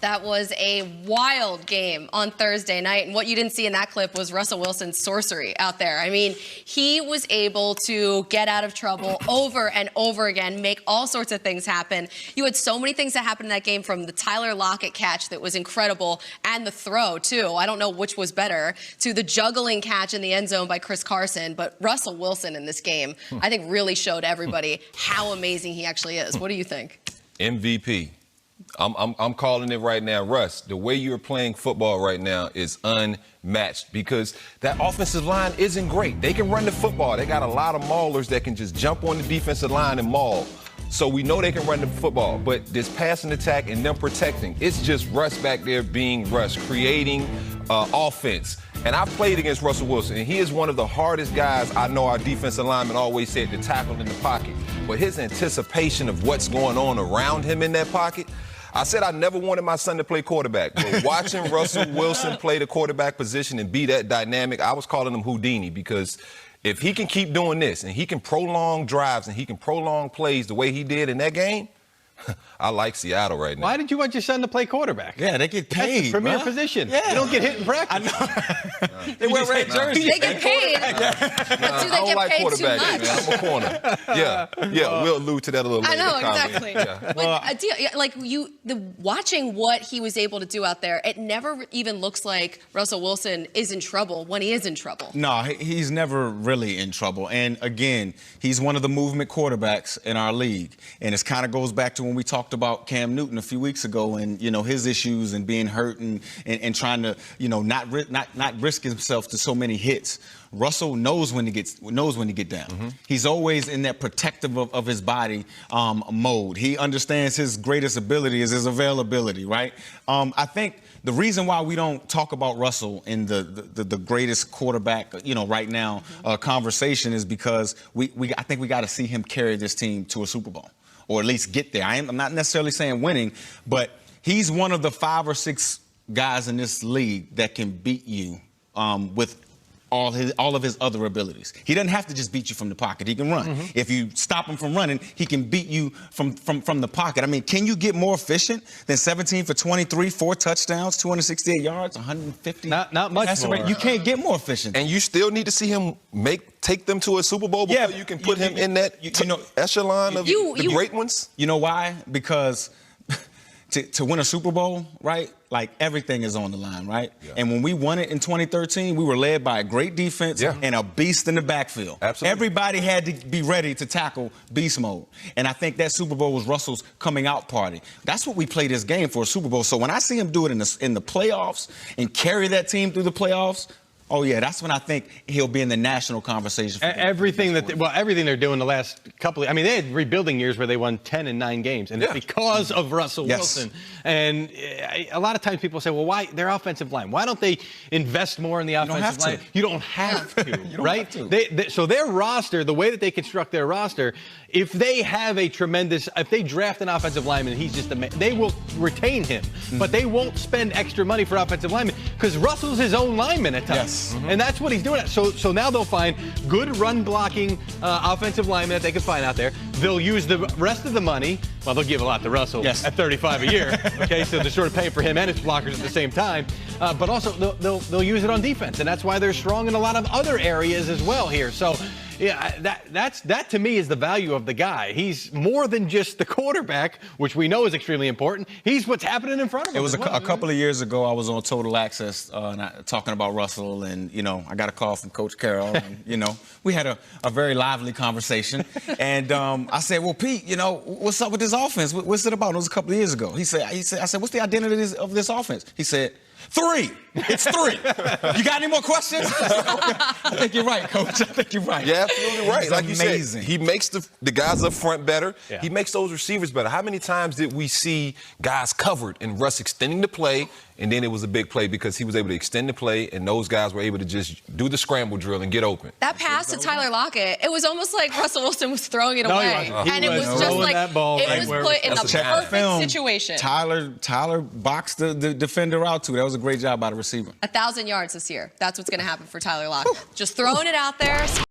That was a wild game on Thursday night, and what you didn't see in that clip was Russell Wilson's sorcery out there. I mean, he was able to get out of trouble over and over again, make all sorts of things happen. You had so many things that happened in that game, from the Tyler Lockett catch that was incredible, and the throw, too. I don't know which was better, to the juggling catch in the end zone by Chris Carson. But Russell Wilson in this game, I think, really showed everybody how amazing he actually is. What do you think? MVP. I'm calling it right now, Russ. The way you're playing football right now is unmatched because that offensive line isn't great. They can run the football. They got a lot of maulers that can just jump on the defensive line and maul. So we know they can run the football, but this passing attack and them protecting, it's just Russ back there being Russ, creating offense. And I've played against Russell Wilson, and he is one of the hardest guys I know our defensive linemen always said to tackle in the pocket. But his anticipation of what's going on around him in that pocket, I said I never wanted my son to play quarterback, but watching Russell Wilson play the quarterback position and be that dynamic, I was calling him Houdini, because if he can keep doing this and he can prolong drives and he can prolong plays the way he did in that game, I like Seattle right now. Why did you want your son to play quarterback? Yeah, they get paid. That's the premier position. Yeah. You don't get hit in practice. I know. They wear red jerseys. They get paid. But do they get paid too much? Man. I'm a corner. Yeah. We'll allude to that a little later. I know, exactly. Yeah. Watching what he was able to do out there, it never even looks like Russell Wilson is in trouble when he is in trouble. No, he's never really in trouble. And again, he's one of the movement quarterbacks in our league. And it kind of goes back to when we talked about Cam Newton a few weeks ago, and his issues and being hurt and trying to not risk himself to so many hits. Russell knows when to get down. Mm-hmm. He's always in that protective of his body mode. He understands his greatest ability is his availability, right? I think the reason why we don't talk about Russell in the greatest quarterback, right now conversation is because I think we got to see him carry this team to a Super Bowl, or at least get there. I'm not necessarily saying winning, but he's one of the 5 or 6 guys in this league that can beat you with all of his other abilities. He doesn't have to just beat you from the pocket. He can run. Mm-hmm. If you stop him from running, he can beat you from the pocket. I mean, can you get more efficient than 17 for 23, 4 touchdowns, 268 yards, 150? Not much more. You can't get more efficient. And you still need to see him take them to a Super Bowl before you can put him in that echelon of the great ones. You know why? Because to win a Super Bowl, right? Like, everything is on the line, right? Yeah. And when we won it in 2013, we were led by a great defense and a beast in the backfield. Absolutely. Everybody had to be ready to tackle beast mode. And I think that Super Bowl was Russell's coming out party. That's what we play this game for, a Super Bowl. So when I see him do it in the playoffs and carry that team through the playoffs, oh, yeah, that's when I think he'll be in the national conversation. Everything they're doing the last couple of, they had rebuilding years where they won 10 and 9 games, and it's because of Russell Wilson. And a lot of times people say, well, why their offensive line? Why don't they invest more in the offensive line? You don't have to, right? So their roster, the way that they construct their roster, if they draft an offensive lineman, he's just they will retain him, but they won't spend extra money for offensive linemen because Russell's his own lineman at times. Yes. Mm-hmm. And that's what he's doing. So now they'll find good run-blocking offensive linemen that they can find out there. They'll use the rest of the money. Well, they'll give a lot to Russell at $35 a year. Okay, so they're sort of paying for him and his blockers at the same time. But also, they'll use it on defense, and that's why they're strong in a lot of other areas as well here. So, yeah, that to me is the value of the guy. He's more than just the quarterback, which we know is extremely important. He's what's happening in front of him. It was a couple of years ago. I was on Total Access talking about Russell, and I got a call from Coach Carroll, and we had a very lively conversation. And I said, "Well, Pete, what's up with this offense? What's it about?" It was a couple of years ago. I said, "What's the identity of this offense?" He said, 3. It's 3. You got any more questions? I think you're right, Coach. I think you're right. You're absolutely right. Like you amazing. said, he makes the guys up front better. Yeah. He makes those receivers better. How many times did we see guys covered and Russ extending the play, and then it was a big play because he was able to extend the play, and those guys were able to just do the scramble drill and get open. That pass to Tyler Lockett, it was almost like Russell Wilson was throwing it away. And it was just like that ball it was put in the perfect situation. Tyler boxed the defender out, too. That was a great job by the receiver. 1,000 yards this year. That's what's going to happen for Tyler Lockett. Just throwing it out there.